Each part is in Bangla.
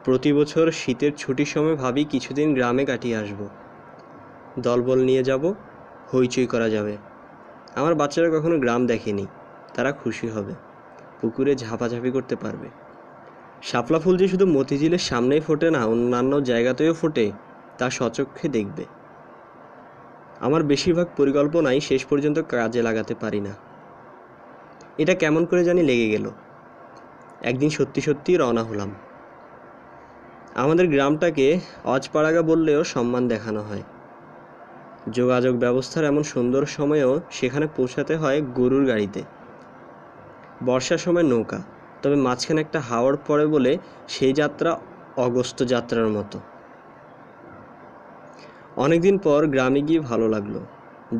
প্রতি বছর শীতের ছুটির সময় ভাবি কিছুদিন গ্রামে কাটিয়ে আসব। দলবল নিয়ে যাব, হইচই করা যাবে। আমার বাচ্চারা কখনো গ্রাম দেখেনি, তারা খুশি হবে, পুকুরে ঝাপাঝাপি করতে পারবে। শাপলা ফুল যে শুধু মতিঝিলের সামনেই ফোটে না, অন্যান্য জায়গাতেও ফোটে, তা স্বচক্ষে দেখবে। আমার বেশিরভাগ পরিকল্পনাই শেষ পর্যন্ত কাজে লাগাতে পারি না। এটা কেমন করে জানি লেগে গেল। একদিন সত্যি সত্যি রওনা হলাম। আমাদের গ্রামটাকে অজপাড়াগা বললেও সম্মান দেখানো হয়। যোগাযোগ ব্যবস্থার এমন সুন্দর সময়েও সেখানে পৌঁছাতে হয় গরুর গাড়িতে। বর্ষার সময় নৌকা, তবে মাঝখানে একটা হাওড় পড়ে বলে সেই যাত্রা অগস্ত্য যাত্রার মতো। অনেকদিন পর গ্রামে গিয়ে ভালো লাগলো।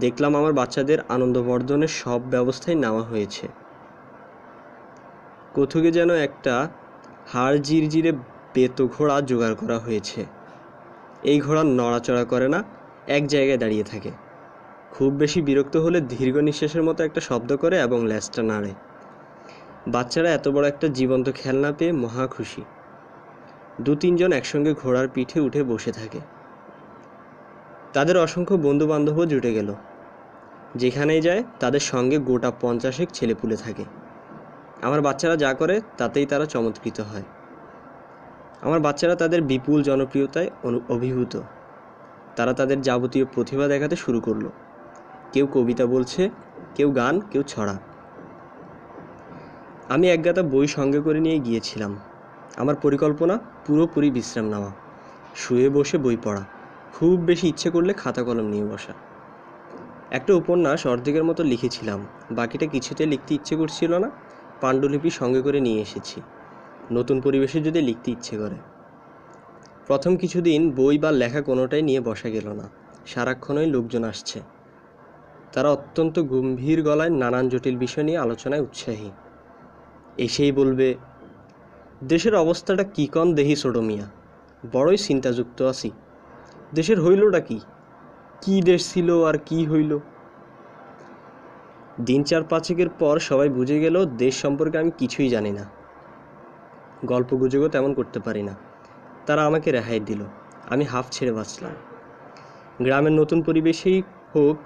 দেখলাম আমার বাচ্চাদের আনন্দবর্ধনের সব ব্যবস্থাই নেওয়া হয়েছে। কোথুকে যেন একটা হাড় জিরজিরে বেতো ঘোড়া জোগাড় করা হয়েছে। এই ঘোড়া নড়াচড়া করে না, এক জায়গায় দাঁড়িয়ে থাকে। খুব বেশি বিরক্ত হলে দীর্ঘ নিঃশ্বাসের মতো একটা শব্দ করে এবং ল্যাজটা নাড়ে। বাচ্চারা এত বড় একটা জীবন্ত খেলনা পেয়ে মহা খুশি। 2-3 জন একসঙ্গে ঘোড়ার পিঠে উঠে বসে থাকে। তাদের অসংখ্য বন্ধু বান্ধবও জুটে গেল। যেখানেই যায় তাদের সঙ্গে গোটা 50 ছেলেপুলে থাকে। আমার বাচ্চারা যা করে তাতেই তারা চমৎকৃত হয়। আমার বাচ্চারা তাদের বিপুল জনপ্রিয়তায় অভিভূত। তারা তাদের যাবতীয় প্রতিভা দেখাতে শুরু করলো। কেউ কবিতা বলছে, কেউ গান, কেউ ছড়া। আমি একগাদা বই সঙ্গে করে নিয়ে গিয়েছিলাম। আমার পরিকল্পনা পুরোপুরি বিশ্রাম নেওয়া, শুয়ে বসে বই পড়া, খুব বেশি ইচ্ছে করলে খাতা কলম নিয়ে বসা। একটা উপন্যাস অর্ধেকের মতো লিখেছিলাম, বাকিটা কিছুতে লিখতে ইচ্ছে করছিল না। পাণ্ডুলিপি সঙ্গে করে নিয়ে এসেছি, নতুন পরিবেশে যদি লিখতে ইচ্ছে করে। প্রথম কিছুদিন বই বা লেখা কোনোটাই নিয়ে বসা গেল না। সারাক্ষণই লোকজন আসছে। তারা অত্যন্ত গম্ভীর গলায় নানান জটিল বিষয় নিয়ে আলোচনায় উৎসাহী। এসেই বলবে, দেশের অবস্থাটা কী কন দেহি ছোট মিয়া, বড়ই চিন্তাযুক্ত আছি। দেশের হইলটা কি, কি দেশ ছিল আর কি হইল। দিন 4-5 পর সবাই বুঝে গেল দেশ সম্পর্কে আমি কিছুই জানি না, গল্প গুজবও তেমন করতে পারি না। তারা আমাকে রেহাই দিল, আমি হাফ ছেড়ে বাঁচলাম। গ্রামের নতুন পরিবেশেই হোক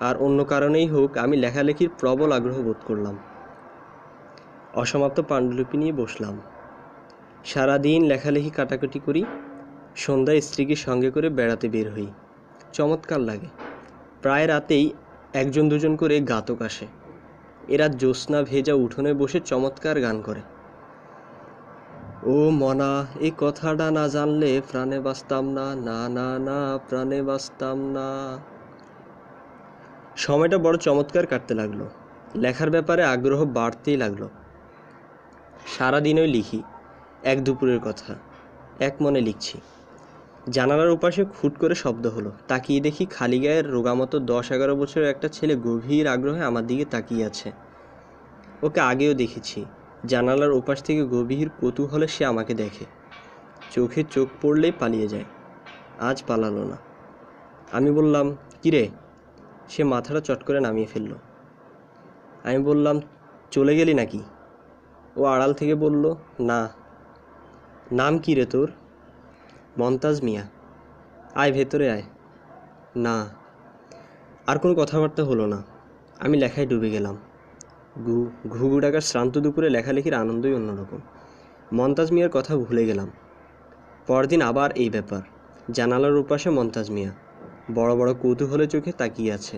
আর অন্য কারণেই হোক, আমি লেখালেখির প্রবল আগ্রহ বোধ করলাম। অসমাপ্ত পাণ্ডুলিপি নিয়ে বসলাম। সারাদিন লেখালেখি কাটাকুটি করি। সন্ধ্যায় স্ত্রীকে সঙ্গে করে বেড়াতে বের হই। চমৎকার লাগে। প্রায় রাতেই 1-2 করে গাতক আসে। এরা জ্যোৎস্না ভেজা উঠোনে বসে চমৎকার গান করে। ও মনা, এই কথাটা না জানলে প্রাণে বাঁচতাম না, না না না, প্রাণে বাঁচতাম না। সময়টা বড় চমৎকার কাটতে লাগলো। লেখার ব্যাপারে আগ্রহ বাড়তেই লাগলো। সারাদিনই লিখি, এক দুপুরের কথা, এক মনে লিখছি। জানালার ওপাশে খুট করে শব্দ হলো। তাকিয়ে দেখি খালি গায়ের রোগামতো 10-11 বছরের একটা ছেলে গভীর আগ্রহে আমার দিকে তাকিয়ে আছে। ওকে আগেও দেখেছি। জানালার ওপাশ থেকে গভীর কৌতূহলে সে আমাকে দেখে। চোখে চোখ পড়লেই পালিয়ে যায়। আজ পালালো না। আমি বললাম, কিরে? সে মাথাটা চট করে নামিয়ে ফেলল। আমি বললাম, চলে গেলি নাকি? ও আড়াল থেকে বলল, না। নাম কি রে তোর? মন্তাজ মিয়া। আয় ভেতরে আয়। না। আর কোনো কথাবার্তা হলো না। আমি লেখায় ডুবে গেলাম। ঘুঘু ডাকার শ্রান্ত দুপুরে লেখালেখির আনন্দই অন্যরকম। মন্তাজ মিয়ার কথা ভুলে গেলাম। পরদিন আবার এই ব্যাপার। জানালার ওপাশে মন্তাজ মিয়া বড় বড় কৌতূহলে চোখে তাকিয়ে আছে।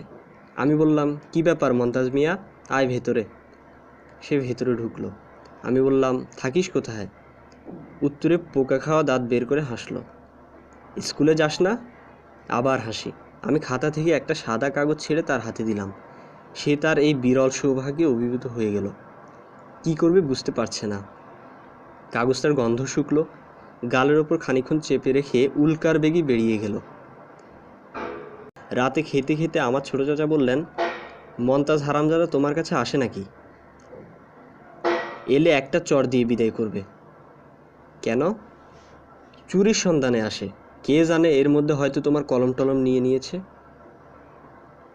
আমি বললাম, কি ব্যাপার মন্তাজ মিয়া, আয় ভেতরে। সে ভেতরে ঢুকলো। আমি বললাম, থাকিস কোথায়? উত্তরে পোকা খাওয়া দাঁত বের করে হাসলো। স্কুলে যাস না? আবার হাসি। আমি খাতা থেকে একটা সাদা কাগজ ছেড়ে তার হাতে দিলাম। সে তার এই বিরল সৌভাগ্যে অভিভূত হয়ে গেল। কি করবে বুঝতে পারছে না। কাগজটার গন্ধ শুকলো। গালের ওপর খানিকক্ষণ চেপে রেখে উল্কার বেগে বেরিয়ে গেল। রাতে খেতে খেতে আমার ছোট চাচা বললেন, মন্তাজ হারামজাদা তোমার কাছে আসে নাকি? এলে একটা চর দিয়ে বিদায় করবে। কেন? চুরির সন্ধানে আসে। কে জানে, এর মধ্যে হয়তো তোমার কলম টলম নিয়ে নিয়েছে।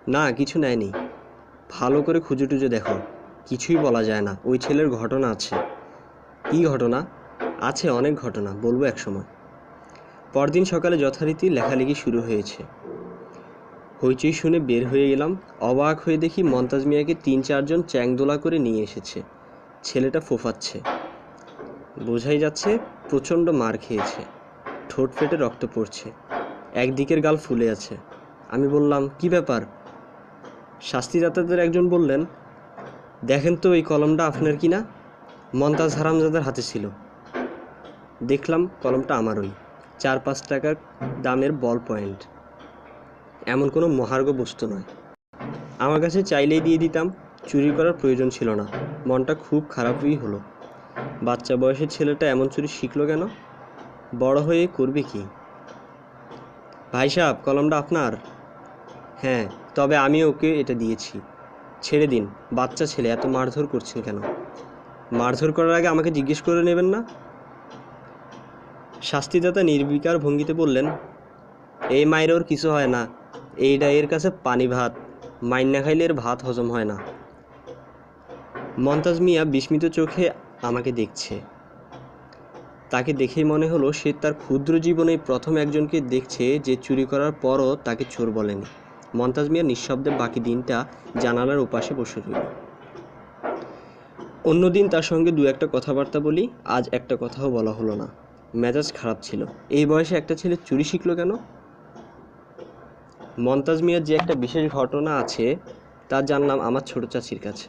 না, কিছু নেয়নি। ভালো করে খুঁজে টুজে দেখো। কিছুই বলা যায় না। ওই ছেলের ঘটনা আছে। কি ঘটনা? আছে অনেক ঘটনা, বলবো এক সময়। পরদিন সকালে যথারীতি লেখালেখি শুরু হয়েছে। হইচই শুনে বের হয়ে গেলাম। অবাক হয়ে দেখি মন্তাজ মিয়াকে ৩-৪ জন চ্যাংদোলা করে নিয়ে এসেছে। ছেলেটা ফোফাচ্ছে, বোঝাই যাচ্ছে প্রচণ্ড মার খেয়েছে। ঠোঁট ফেটে রক্ত পড়ছে, একদিকের গাল ফুলে আছে। আমি বললাম, কি ব্যাপার? শাস্তিদাতাদের একজন বললেন, দেখেন তো এই কলমটা আপনার কি না? মন্তাজ হারামজাদার হাতে ছিল। দেখলাম কলমটা আমারই, ৪-৫ টাকার দামের বল পয়েন্ট, এমন কোনো মহার্ঘ বস্তু নয়। আমার কাছে চাইলেই দিয়ে দিতাম, চুরি করার প্রয়োজন ছিল না। মনটা খুব খারাপই হলো। বাচ্চা বয়সের ছেলেটা এমন চুরি শিখলো কেন? বড় হয়ে করবে কি? ভাই সাহেব, কলমটা আপনার? হ্যাঁ, তবে আমি ওকে এটা দিয়েছি। ছেড়ে দিন, বাচ্চা ছেলে, এত মারধর করছেন কেন? মারধর করার আগে আমাকে জিজ্ঞেস করে নেবেন না? শাস্তিদাতা নির্বিকার ভঙ্গিতে বললেন, এই মায়ের ওর কিছু হয় না, এইটা এর কাছে পানি ভাত, মাইন না খাইলে এর ভাত হজম হয় না। মন্তাজ মিয়া বিস্মিত চোখে আমাকে দেখছে। তাকে দেখেই মনে হলো সে তার ক্ষুদ্র জীবনে প্রথম একজনকে দেখছে যে চুরি করার পরও তাকে চোর বলেনি। মন্তাজ মিয়া নিঃশব্দে বাকি দিনটা জানালার ওপাশে বসে রইল। অন্যদিন তার সঙ্গে দু একটা কথাবার্তা বলি, আজ একটা কথাও বলা হলো না। মেজাজ খারাপ ছিল। এই বয়সে একটা ছেলে চুরি শিখলো কেন? মন্তাজ মিয়ার যে একটা বিশেষ ঘটনা আছে তা জানলাম আমার ছোট চাচির কাছে।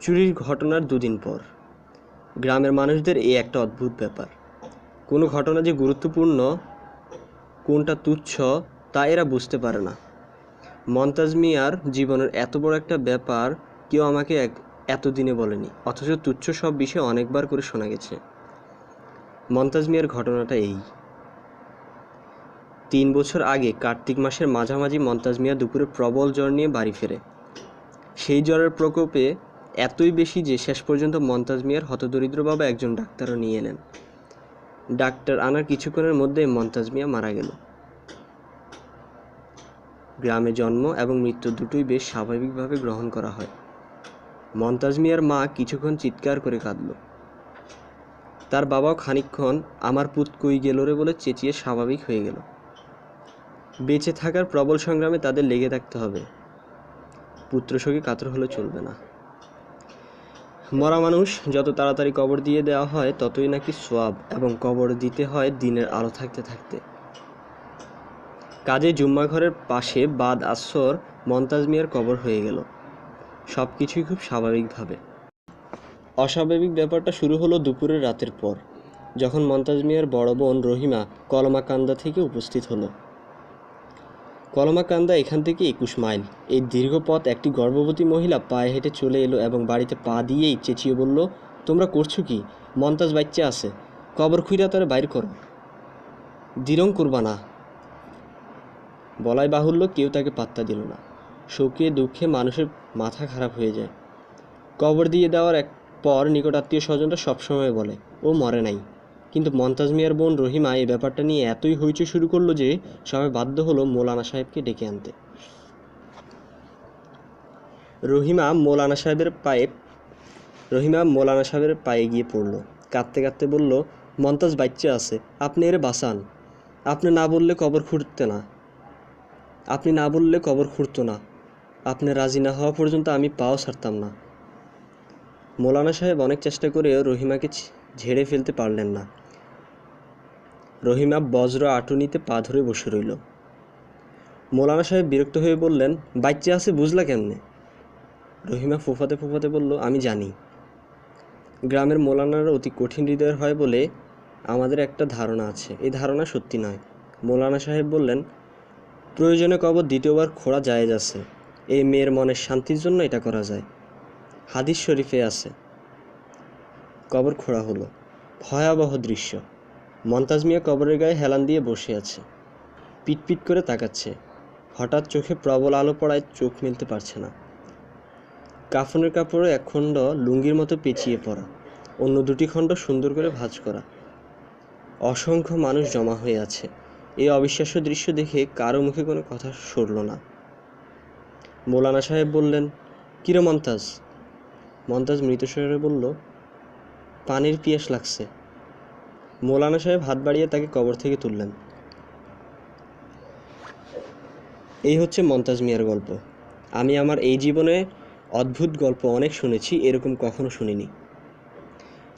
চুরির ঘটনার 2 দিন পর গ্রামের মানুষদের এই একটা অদ্ভুত ব্যাপার, কোনো ঘটনা যে গুরুত্বপূর্ণ কোনটা তুচ্ছ তা এরা বুঝতে পারে না। মন্তাজ মিয়ার জীবনের এত বড় একটা ব্যাপার কেউ আমাকে এতদিনে বলেনি, অথচ তুচ্ছ সব বিষয় অনেকবার করে শোনা গেছে। মন্তাজ মিয়ার ঘটনাটা এই। 3 বছর আগে কার্তিক মাসের মাঝামাঝি মন্তাজ মিয়া দুপুরে প্রবল জ্বর নিয়ে বাড়ি ফেরে। সেই জ্বরের প্রকোপে এতই বেশি যে শেষ পর্যন্ত মন্তাজ মিয়ার হতদরিদ্র বাবা একজন ডাক্তারও নিয়ে এলেন। ডাক্তার আনার কিছুক্ষণের মধ্যেই মন্তাজ মিয়া মারা গেল। গ্রামে জন্ম এবং মৃত্যু দুটোই বেশ স্বাভাবিকভাবে গ্রহণ করা হয়। মন্তাজ মিয়ার মা কিছুক্ষণ চিৎকার করে কাঁদল। তার বাবাও খানিকক্ষণ আমার পুত কই গেল রে বলে চেঁচিয়ে স্বাভাবিক হয়ে গেল। বেঁচে থাকার প্রবল সংগ্রামে তাদের লেগে থাকতে হবে, পুত্রশোকে কাতর হলে চলবে না। মরা মানুষ যত তাড়াতাড়ি কবর দিয়ে দেওয়া হয় ততই নাকি সোয়াব, এবং কবর দিতে হয় দিনের আলো থাকতে থাকতে। কাজে জুম্মা ঘরের পাশে বাদ আসর মন্তাজ মিয়ার কবর হয়ে গেল। সব কিছুই খুব স্বাভাবিকভাবে। অস্বাভাবিক ব্যাপারটা শুরু হলো দুপুরের রাতের পর, যখন মন্তাজ মিয়ার বড় বোন রহিমা কলমাকান্দা থেকে উপস্থিত হলো। কলমাকান্দা এখান থেকে 21 মাইল। এই দীর্ঘ পথ একটি গর্ভবতী মহিলা পায়ে হেঁটে চলে এলো এবং বাড়িতে পা দিয়েই চেঁচিয়ে বলল, তোমরা করছো কি? মন্তাজ বাচ্চা আছে, কবর খুইরা তারে বাইর করো, দিরং করবা না। বলাই বাহুল্য কেউ তাকে পাত্তা দিল না। শোকে দুঃখে মানুষের মাথা খারাপ হয়ে যায়। কবর দিয়ে দেওয়ার পর নিকট আত্মীয় স্বজনরা সবসময় বলে ও মরে নাই, কিন্তু মন্তাজ মিয়ার বোন রহিমা এই ব্যাপারটা নিয়ে এতই হইচই শুরু করলো যে সবাই বাধ্য হলো মৌলানা সাহেবকে ডেকে আনতে। রহিমা মৌলানা সাহেবের পায়ে গিয়ে পড়ল, কাঁদতে কাঁদতে বলল, মন্তাজ বাচ্চা আছে, আপনি এরে বাঁচান। আপনি না বললে কবর খুঁড়তো না। আপনি রাজি না হওয়া পর্যন্ত আমি পাও ছাড়তাম না। মৌলানা সাহেব অনেক চেষ্টা করেও রহিমাকে ঝেড়ে ফেলতে পারলেন না। রহিমা বজ্র আটুনিতে পা ধরে বসে রইল। মৌলানা সাহেব বিরক্ত হয়ে বললেন, বাচ্চা আছে বুঝলা কেমনে? রহিমা ফুফাতে ফুফাতে বলল, আমি জানি। গ্রামের মৌলানারা অতি কঠিন হৃদয়ের হয় বলে আমাদের একটা ধারণা আছে। এই ধারণা সত্যি নয়। মৌলানা সাহেব বললেন, প্রয়োজনে কবর দ্বিতীয়বার খোঁড়া জায়েজ আছে। এই মেয়ের মনের শান্তির জন্য এটা করা যায়। হাদিস শরীফে আছে। কবর খোঁড়া হলো। ভয়াবহ দৃশ্য। মন্তাজ মিয়া কবরের গায়ে হেলান দিয়ে বসে আছে, পিটপিট করে তাকাচ্ছে। হঠাৎ চোখে প্রবল আলো পড়ায় চোখ মেলতে পারছে না। কাফনের কাপড়ে এক খণ্ড লুঙ্গির মতো পেঁচিয়ে পড়া, অন্য 2টি খণ্ড সুন্দর করে ভাঁজ করা। অসংখ্য মানুষ জমা হয়ে আছে। এই অবিশ্বাস্য দৃশ্য দেখে কারো মুখে কোনো কথা সরল না। মৌলানা সাহেব বললেন, কিরে মন্তাজ? মন্তাজ মৃত স্বরে বলল, পানির পিয়াস লাগছে। মৌলানা সাহেব হাত বাড়িয়ে তাকে কবর থেকে তুললেন। এই হচ্ছে মমতাজ মিয়ার গল্প। আমি আমার এই জীবনে অদ্ভুত গল্প অনেক শুনেছি, এরকম কখনো শুনিনি।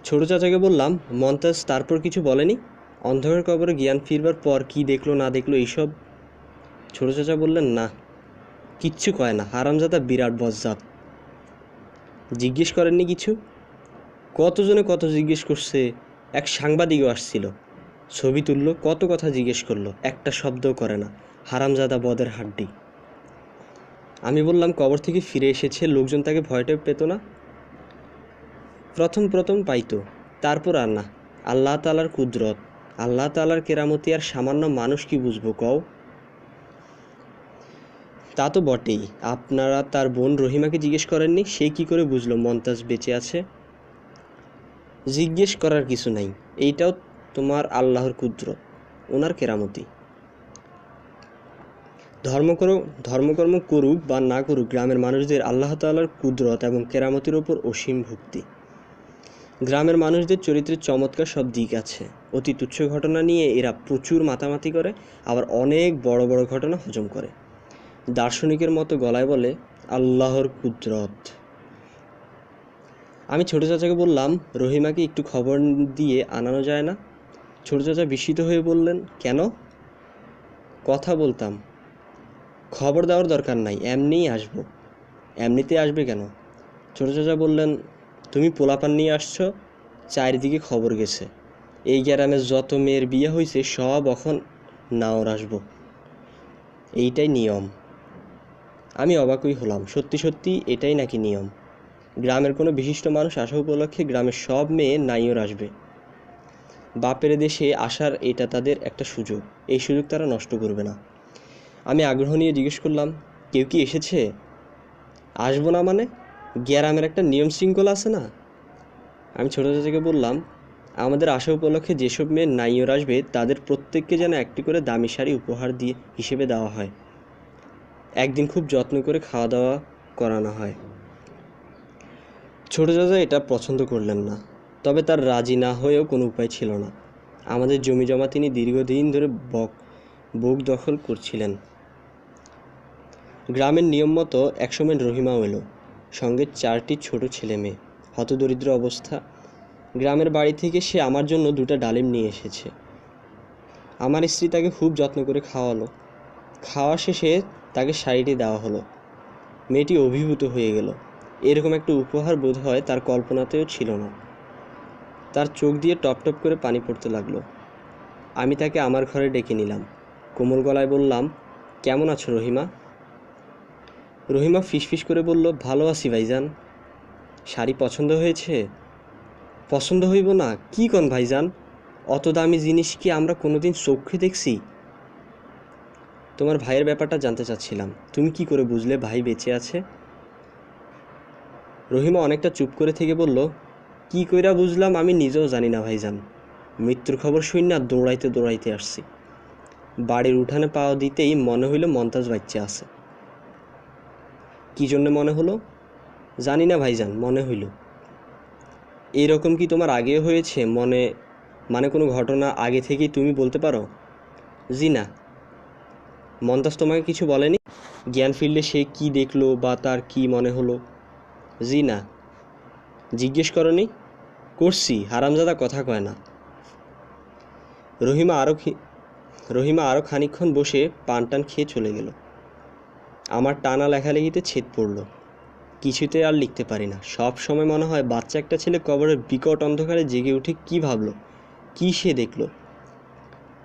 ছোট চাচাকে বললাম, মমতাজ তারপর কিছু বলেনি? অন্ধকার কবরে জ্ঞান ফিরবার পর কি দেখলো না দেখলো এইসব? ছোট চাচা বললেন, না, কিচ্ছু কয় না, হারামজাদা বিরাট বজ্জাত। জিজ্ঞেস করেননি কিছু? কতজনে কত জিজ্ঞেস করছে, এক সাংবাদিকও আসছিল, ছবি তুললো, কত কথা জিজ্ঞেস করলো, একটা শব্দও করে না, হারামজাদা বদের হাড্ডি। আমি বললাম, কবর থেকে ফিরে এসেছে, লোকজন তাকে ভয়টা পেত না? প্রথম প্রথম পাইতো, তারপর আর না। আল্লাহ তাআলার কুদরত, আল্লাহ তাআলার কেরামতি আর সামান্য মানুষ কি বুঝবো কও? তা তো বটেই। আপনারা তার বোন রহিমাকে জিজ্ঞেস করেননি? সে কি করে বুঝলো মমতাজ বেঁচে আছে? জিজ্ঞেস করার কিছু নাই, এইটাও তোমার আল্লাহর কুদরত, ওনার কেরামতি। ধর্মকর্ম করুক বা না করুক, গ্রামের মানুষদের আল্লাহ তাআলার কুদরত এবং কেরামতির ওপর অসীম ভক্তি। গ্রামের মানুষদের চরিত্রের চমৎকার সব দিক আছে। অতি তুচ্ছ ঘটনা নিয়ে এরা প্রচুর মাতামাতি করে, আবার অনেক বড় বড় ঘটনা হজম করে। দার্শনিকের মতো গলায় বলে, আল্লাহর কুদরত। আমি ছোট চাচাকে বললাম, রহিমাকে একটু খবর দিয়ে আনানো যায় না? ছোট চাচা বিস্মিত হয়ে বললেন, কেন? কথা বলতাম। খবর দেওয়ার দরকার নাই, এমনিই আসবো। এমনিতে আসবে কেন? ছোট চাচা বললেন, তুমি পোলাপান নিয়ে আসছো, চারিদিকে খবর গেছে, এই গ্রামে যত মেয়ের বিয়ে হয়েছে সব এখন নাওর আসবো, এইটাই নিয়ম। আমি অবাকই হলাম, সত্যি সত্যি এটাই নাকি নিয়ম? গ্রামের কোনো বিশিষ্ট মানুষ আসা উপলক্ষে গ্রামের সব মেয়ে নাইওর আসবে। বাপের দেশে আসার এটা তাদের একটা সুযোগ, এই সুযোগ তারা নষ্ট করবে না। আমি আগ্রহ নিয়ে জিজ্ঞেস করলাম, কেউ কি এসেছে? আসবো না মানে? গ্রামের একটা নিয়ম শৃঙ্খলা আছে না? আমি ছোটো চাচাকে বললাম, আমাদের আসা উপলক্ষে যেসব মেয়ে নাইওর আসবে তাদের প্রত্যেককে যেন একটি করে দামি শাড়ি উপহার দিয়ে হিসেবে দেওয়া হয়, একদিন খুব যত্ন করে খাওয়া দাওয়া করানো হয়। ছোটো চাচা এটা পছন্দ করলেন না, তবে তার রাজি না হয়েও কোনো উপায় ছিল না। আমাদের জমি জমা তিনি দীর্ঘদিন ধরে বোক দখল করছিলেন। গ্রামের নিয়ম মতো একসময় রহিমাও এলো, সঙ্গে 4টি ছোট ছেলে মেয়ে। হতদরিদ্র অবস্থা। গ্রামের বাড়ি থেকে সে আমার জন্য 2টা ডালিম নিয়ে এসেছে। আমার স্ত্রী তাকে খুব যত্ন করে খাওয়ালো। খাওয়া শেষে তাকে শাড়িটি দেওয়া হলো। মেয়েটি অভিভূত হয়ে গেল। এরকম একটা উপহার বোধ হয় তার কল্পনাতেও ছিল না। তার চোখ দিয়ে টপ টপ করে পানি পড়তে লাগলো। আমি তাকে আমার ঘরে ডেকে নিলাম। কোমল গলায় বললাম, কেমন আছো রহিমা? রহিমা ফিসফিস করে বলল, ভালো আছি ভাইজান। শাড়ি পছন্দ হয়েছে? পছন্দ হইব না কি কোন ভাইজান? অত দামি জিনিস কি আমরা কোনোদিন চোখে দেখছি? তোমার ভাইয়ের ব্যাপারটা জানতে চাচ্ছিলাম, তুমি কি করে বুঝলে ভাই বেঁচে আছে? রহিমা অনেকটা চুপ করে থেকে বলল, কি কইরা বুঝলাম আমি নিজেও জানি না ভাইজান। মৃত্যুর খবর শুন না দৌড়াইতে দৌড়াইতে আসছি। বাড়ির উঠানে পাওয়া দিতেই মনে হইল মমতাজ বাচ্চা আছে। কি জন্য মনে হলো? জানি না ভাইজান, মনে হইল। এইরকম কি তোমার আগেও হয়েছে? মানে কোনো ঘটনা আগে থেকেই তুমি বলতে পারো? জি না। মমতাজ তোমাকে কিছু বলেনি? জ্ঞান ফিরলে সে কি দেখলো বা তার কি মনে হলো? জি না। জিজ্ঞেস করনি? করছি, হারামজাদা কথা কয় না। রহিমা আরও খানিকক্ষণ বসে পান টান খেয়ে চলে গেল। আমার টানা লেখালেখিতে ছেদ পড়ল। কিছুতে আর লিখতে পারি না। সব সময় মনে হয় বাচ্চা একটা ছেলে কবরের বিকট অন্ধকারে জেগে উঠে কি ভাবলো, কি সে দেখলো,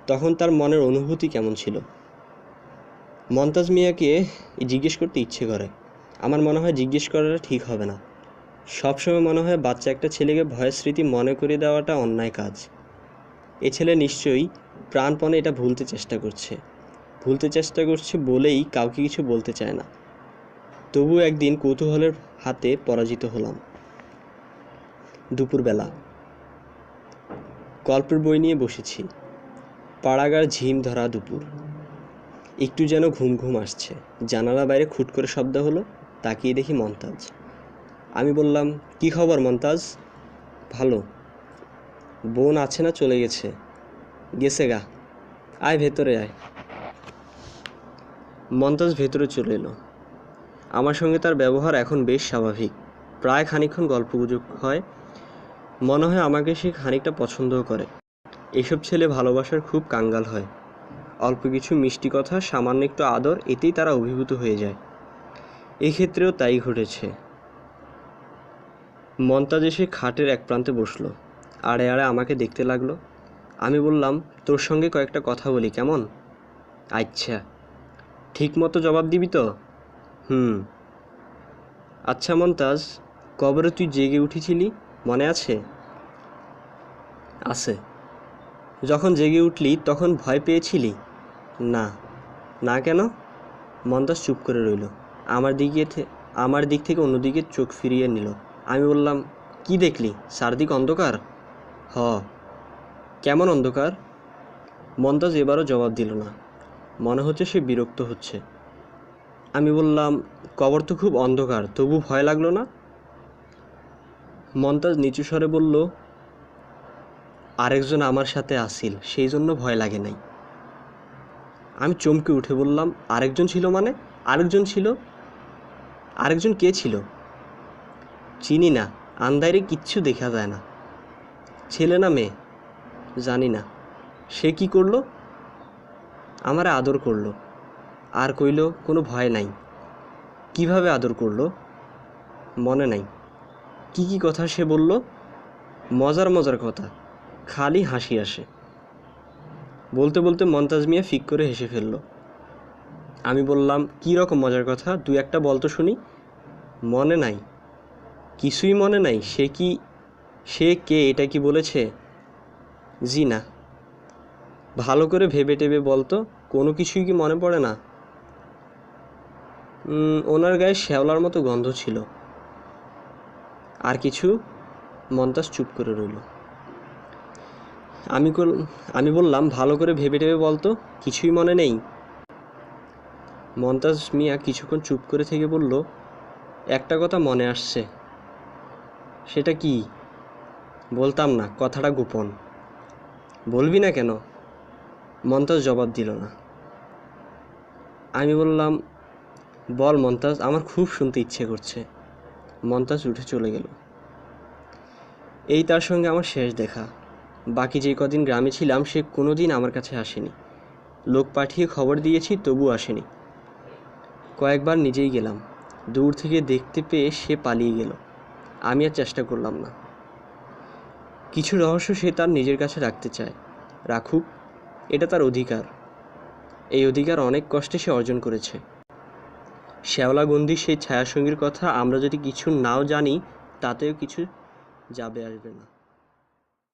তখন তার মনের অনুভূতি কেমন ছিল। মমতাজ মিয়াকে জিজ্ঞেস করতে ইচ্ছে করে। আমার মনে হয় জিজ্ঞেস করাটা ঠিক হবে না। সবসময় মনে হয় বাচ্চা একটা ছেলেকে ভয়ের স্মৃতি মনে করে দেওয়াটা অন্যায় কাজ। এ ছেলে নিশ্চয়ই প্রাণপণে এটা ভুলতে চেষ্টা করছে বলেই কাউকে কিছু বলতে চায় না। তবু একদিন কৌতূহলের হাতে পরাজিত হলাম। দুপুরবেলা গল্পের বই নিয়ে বসেছি। পাড়াগার ঝিম ধরা দুপুর। একটু যেন ঘুম ঘুম আসছে। জানালা বাইরে খুট করে শব্দ হলো। তাকিয়ে দেখি মমতাজ। আমি বললাম, কি খবর মমতাজ? ভালো। বোন আছে না চলে গেছে? গেছে গা। আয় ভেতরে আয়। মন্তাজ ভেতরে চলে এলো। আমার সঙ্গে তার ব্যবহার এখন বেশ স্বাভাবিক। প্রায় খানিকক্ষণ গল্পগুজব হয়। মনে হয় আমাকে সে খানিকটা পছন্দও করে। এসব ছেলে ভালোবাসার খুব কাঙ্গাল হয়। অল্প কিছু মিষ্টি কথা, সামান্য একটু আদর, এতেই তারা অভিভূত হয়ে যায়। এক্ষেত্রেও তাই ঘটেছে। মন্তাজ এসে খাটের এক প্রান্তে বসলো। আড়ে আড়ে আমাকে দেখতে লাগলো। আমি বললাম, তোর সঙ্গে কয়েকটা কথা বলি কেমন? আচ্ছা। ঠিক মতো জবাব দিবি তো? হুম। আচ্ছা মন্তাজ, কবরে তুই জেগে উঠেছিলি, মনে আছে? আছে। যখন জেগে উঠলি তখন ভয় পেয়েছিলি? না। না কেন? মন্তাজ চুপ করে রইল। আমার দিক থেকে অন্যদিকে চোখ ফিরিয়ে নিল। আমি বললাম, কি দেখলি? চারদিক অন্ধকার? হ। কেমন অন্ধকার? মন্তাজ এবারও জবাব দিল না। মনে হচ্ছে সে বিরক্ত হচ্ছে। আমি বললাম, কবর তো খুব অন্ধকার, তবু ভয় লাগলো না? মন্তাজ নিচু স্বরে বলল, আরেকজন আমার সাথে আসিল, সেই জন্য ভয় লাগে নাই। আমি চমকে উঠে বললাম, আরেকজন ছিল মানে? আরেকজন ছিল? আরেকজন কে ছিল? চিনি না, আন্ধারে কিচ্ছু দেখা যায় না। ছেলে না মেয়ে? জানি না। সে কি করলো? আমারে আদর করলো, আর কইল কোনো ভয় নাই। কিভাবে আদর করলো? মনে নাই। কি কি কথা সে বলল? মজার মজার কথা, খালি হাসি আসে। বলতে বলতে মন্তাজ মিয়া ফিক করে হেসে ফেলল। আমি বললাম, কী রকম মজার কথা, তুই একটা বল তো শুনি। মনে নাই। কিছুই মনে নাই? সে কে, এটা কি বলেছে? জি না। ভালো করে ভেবে টেবে বলতো, কোনো কিছুই কি মনে পড়ে না? ওনার গায়ে শ্যাওলার মতো গন্ধ ছিল। আর কিছু? মন্তাজ চুপ করে রইল। আমি বললাম, ভালো করে ভেবে টেবে বলতো, কিছুই মনে নেই? মন্তাজ মিয়া কিছুক্ষণ চুপ করে থেকে বলল, একটা কথা মনে আসছে। সেটা কি? বলতাম না, কথাটা গোপন। বলবি না কেন? মন্তাজ জবাব দিল না। আমি বললাম, বল মন্তাজ, আমার খুব শুনতে ইচ্ছে করছে। মন্তাজ উঠে চলে গেল। এই তার সঙ্গে আমার শেষ দেখা। বাকি যে কদিন গ্রামে ছিলাম সে কোনো দিন আমার কাছে আসেনি। লোক পাঠিয়ে খবর দিয়েছি, তবু আসেনি। কয়েকবার নিজেই গেলাম। দূর থেকে দেখতে পেয়ে সে পালিয়ে গেল। আমি আর চেষ্টা করলাম না। কিছু রহস্য সে তার নিজের কাছে রাখতে চায়। রাখুক, এটা তার অধিকার। এই অধিকার অনেক কষ্টে সে অর্জন করেছে। শ্যাওলাগন্ধি সেই ছায়াসঙ্গীর কথা আমরা যদি কিছু নাও জানি, তাতেও কিছু যাবে আসবে না।